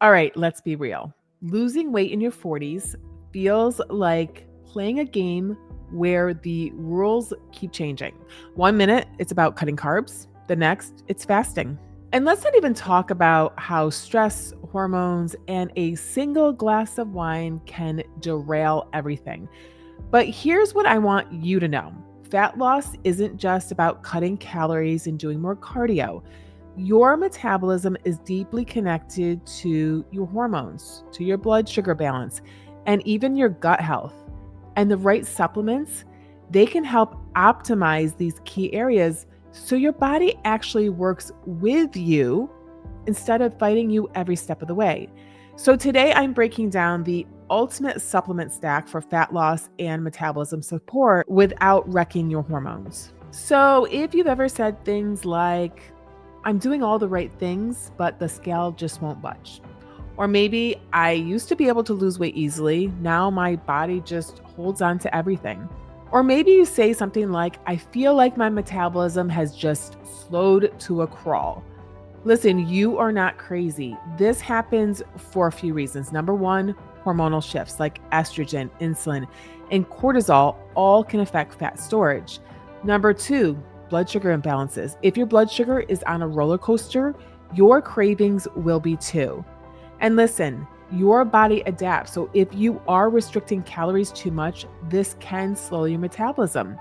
All right, let's be real. Losing weight in your 40s feels like playing a game where the rules keep changing. One minute, it's about cutting carbs, the next, it's fasting. And let's not even talk about how stress, hormones, and a single glass of wine can derail everything. But here's what I want you to know: fat loss isn't just about cutting calories and doing more cardio. Your metabolism is deeply connected to your hormones, to your blood sugar balance, and even your gut health. And the right supplements, they can help optimize these key areas so your body actually works with you instead of fighting you every step of the way. So today I'm breaking down the ultimate supplement stack for fat loss and metabolism support without wrecking your hormones. So if you've ever said things like, I'm doing all the right things, but the scale just won't budge. Or maybe I used to be able to lose weight easily. Now my body just holds on to everything. Or maybe you say something like, I feel like my metabolism has just slowed to a crawl. Listen, you are not crazy. This happens for a few reasons. Number one, hormonal shifts like estrogen, insulin, and cortisol all can affect fat storage. Number two, blood sugar imbalances. If your blood sugar is on a roller coaster, your cravings will be too. And listen, your body adapts. So if you are restricting calories too much, this can slow your metabolism.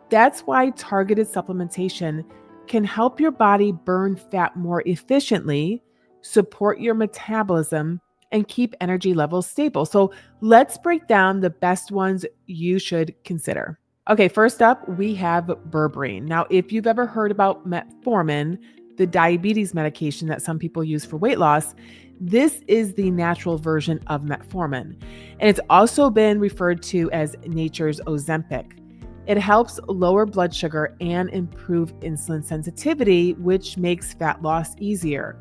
That's why targeted supplementation can help your body burn fat more efficiently, support your metabolism, and keep energy levels stable. So let's break down the best ones you should consider. Okay, first up, we have berberine. Now, if you've ever heard about metformin, the diabetes medication that some people use for weight loss, this is the natural version of metformin. And it's also been referred to as nature's Ozempic. It helps lower blood sugar and improve insulin sensitivity, which makes fat loss easier.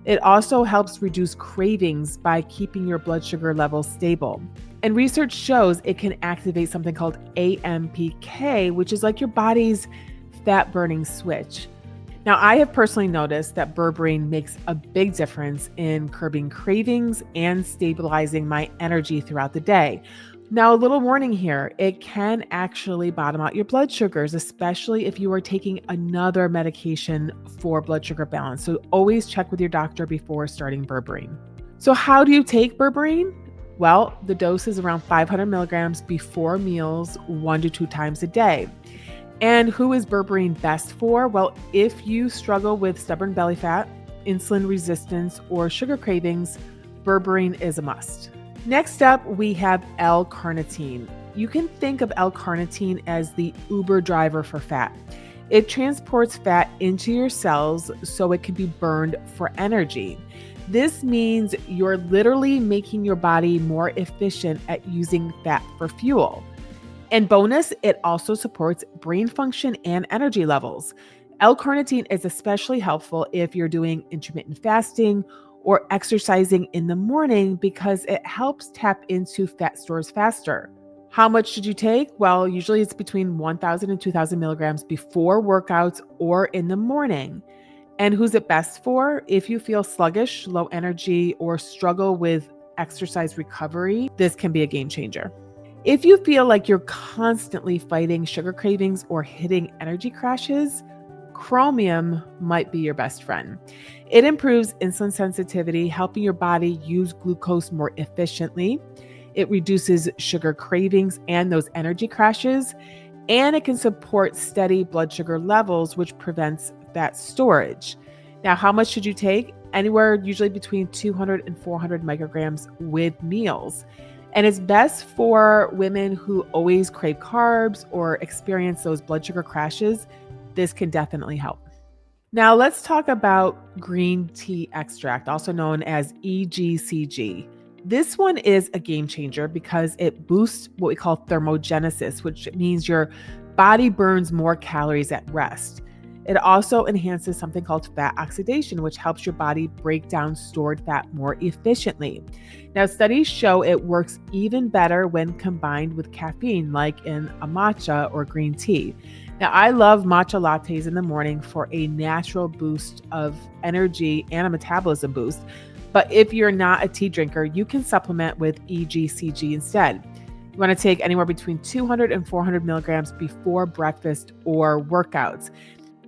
It also helps reduce cravings by keeping your blood sugar levels stable. And research shows it can activate something called AMPK, which is like your body's fat burning switch. Now, I have personally noticed that berberine makes a big difference in curbing cravings and stabilizing my energy throughout the day. Now, a little warning here, it can actually bottom out your blood sugars, especially if you are taking another medication for blood sugar balance. So always check with your doctor before starting berberine. So how do you take berberine? Well, the dose is around 500 milligrams before meals, 1 to 2 times a day. And who is berberine best for? Well, if you struggle with stubborn belly fat, insulin resistance, or sugar cravings, berberine is a must. Next up, we have L-carnitine. You can think of L-carnitine as the Uber driver for fat. It transports fat into your cells so it can be burned for energy. This means you're literally making your body more efficient at using fat for fuel. And bonus, it also supports brain function and energy levels. L-carnitine is especially helpful if you're doing intermittent fasting or exercising in the morning because it helps tap into fat stores faster. How much should you take? Well, usually it's between 1,000 and 2,000 milligrams before workouts or in the morning. And who's it best for? If you feel sluggish, low energy, or struggle with exercise recovery, this can be a game changer. If you feel like you're constantly fighting sugar cravings or hitting energy crashes, chromium might be your best friend. It improves insulin sensitivity, helping your body use glucose more efficiently. It reduces sugar cravings and those energy crashes, and it can support steady blood sugar levels, which prevents fat storage. Now, how much should you take? Anywhere usually between 200 and 400 micrograms with meals. And it's best for women who always crave carbs or experience those blood sugar crashes. This can definitely help. Now let's talk about green tea extract, also known as EGCG. This one is a game changer because it boosts what we call thermogenesis, which means your body burns more calories at rest. It also enhances something called fat oxidation, which helps your body break down stored fat more efficiently. Now, studies show it works even better when combined with caffeine, like in a matcha or green tea. Now, I love matcha lattes in the morning for a natural boost of energy and a metabolism boost. But if you're not a tea drinker, you can supplement with EGCG instead. You want to take anywhere between 200 and 400 milligrams before breakfast or workouts.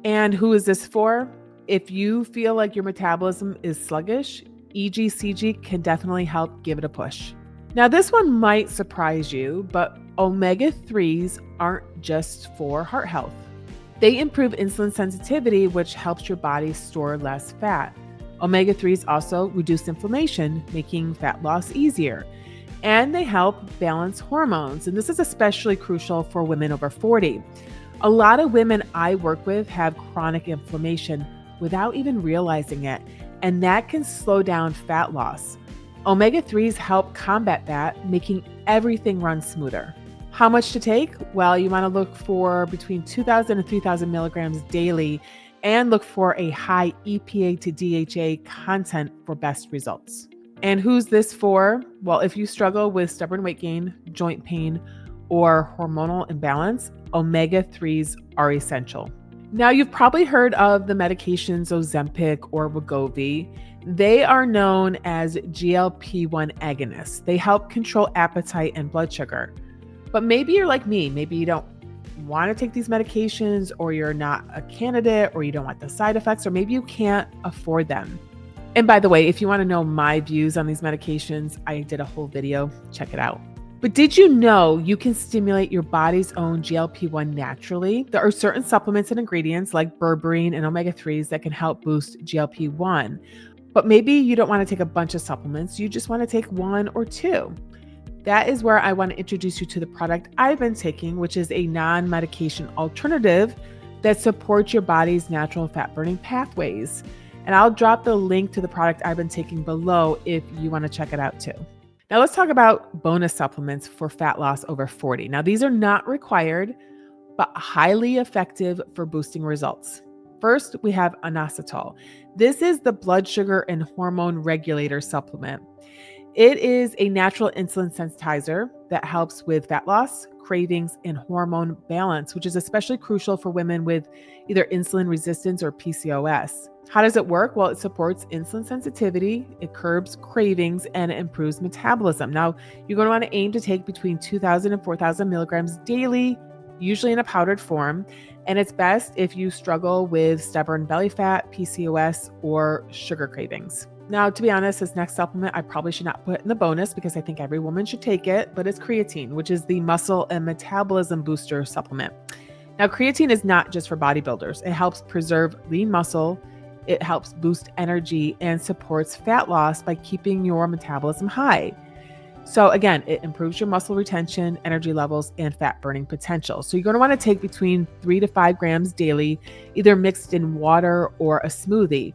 And who is this for? If you feel like your metabolism is sluggish, EGCG can definitely help give it a push. Now, this one might surprise you, but omega-3s aren't just for heart health. They improve insulin sensitivity, which helps your body store less fat. Omega-3s also reduce inflammation, making fat loss easier. And they help balance hormones. And this is especially crucial for women over 40. A lot of women I work with have chronic inflammation without even realizing it, and that can slow down fat loss. Omega-3s help combat that, making everything run smoother. How much to take? Well, you want to look for between 2,000 and 3,000 milligrams daily and look for a high EPA to DHA content for best results. And who's this for? Well, if you struggle with stubborn weight gain, joint pain, or hormonal imbalance, omega-3s are essential. Now, you've probably heard of the medications Ozempic or Wegovy. They are known as GLP-1 agonists. They help control appetite and blood sugar. But maybe you're like me. Maybe you don't want to take these medications, or you're not a candidate, or you don't want the side effects, or maybe you can't afford them. And by the way, if you want to know my views on these medications, I did a whole video. Check it out. But did you know you can stimulate your body's own GLP-1 naturally? There are certain supplements and ingredients like berberine and omega-3s that can help boost GLP-1. But maybe you don't want to take a bunch of supplements. You just want to take one or two. That is where I want to introduce you to the product I've been taking, which is a non-medication alternative that supports your body's natural fat-burning pathways. And I'll drop the link to the product I've been taking below if you want to check it out too. Now let's talk about bonus supplements for fat loss over 40. Now these are not required, but highly effective for boosting results. First, we have inositol. This is the blood sugar and hormone regulator supplement. It is a natural insulin sensitizer that helps with fat loss, cravings, and hormone balance, which is especially crucial for women with either insulin resistance or PCOS. How does it work? Well, it supports insulin sensitivity, it curbs cravings, and it improves metabolism. Now, you're going to want to aim to take between 2,000 and 4,000 milligrams daily, usually in a powdered form. And it's best if you struggle with stubborn belly fat, PCOS, or sugar cravings. Now, to be honest, this next supplement I probably should not put in the bonus because I think every woman should take it, but it's creatine, which is the muscle and metabolism booster supplement. Now, creatine is not just for bodybuilders. It helps preserve lean muscle, it helps boost energy, and supports fat loss by keeping your metabolism high. So again, it improves your muscle retention, energy levels, and fat burning potential. So you're going to want to take between 3 to 5 grams daily, either mixed in water or a smoothie.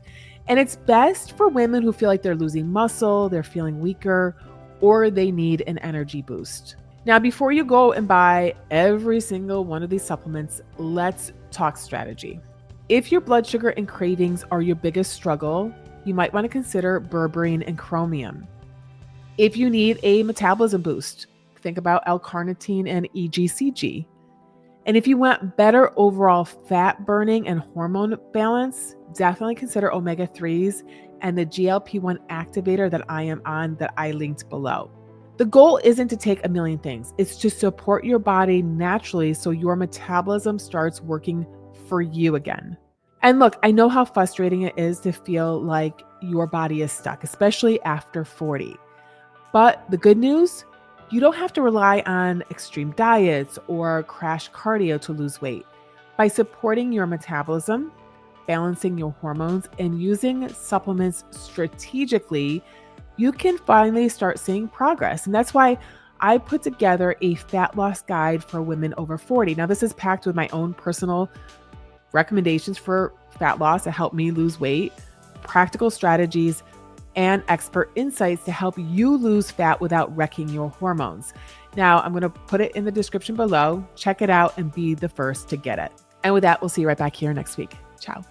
And it's best for women who feel like they're losing muscle, they're feeling weaker, or they need an energy boost. Now, before you go and buy every single one of these supplements, let's talk strategy. If your blood sugar and cravings are your biggest struggle, you might want to consider berberine and chromium. If you need a metabolism boost, think about L-carnitine and EGCG. And if you want better overall fat burning and hormone balance, definitely consider omega-3s and the GLP-1 activator that I am on that I linked below. The goal isn't to take a million things. It's to support your body naturally so your metabolism starts working for you again. And look, I know how frustrating it is to feel like your body is stuck, especially after 40. But the good news, you don't have to rely on extreme diets or crash cardio to lose weight. By supporting your metabolism, balancing your hormones, and using supplements strategically, you can finally start seeing progress. And that's why I put together a fat loss guide for women over 40. Now, this is packed with my own personal recommendations for fat loss to help me lose weight, practical strategies, and expert insights to help you lose fat without wrecking your hormones. Now, I'm going to put it in the description below. Check it out and be the first to get it. And with that, we'll see you right back here next week. Ciao.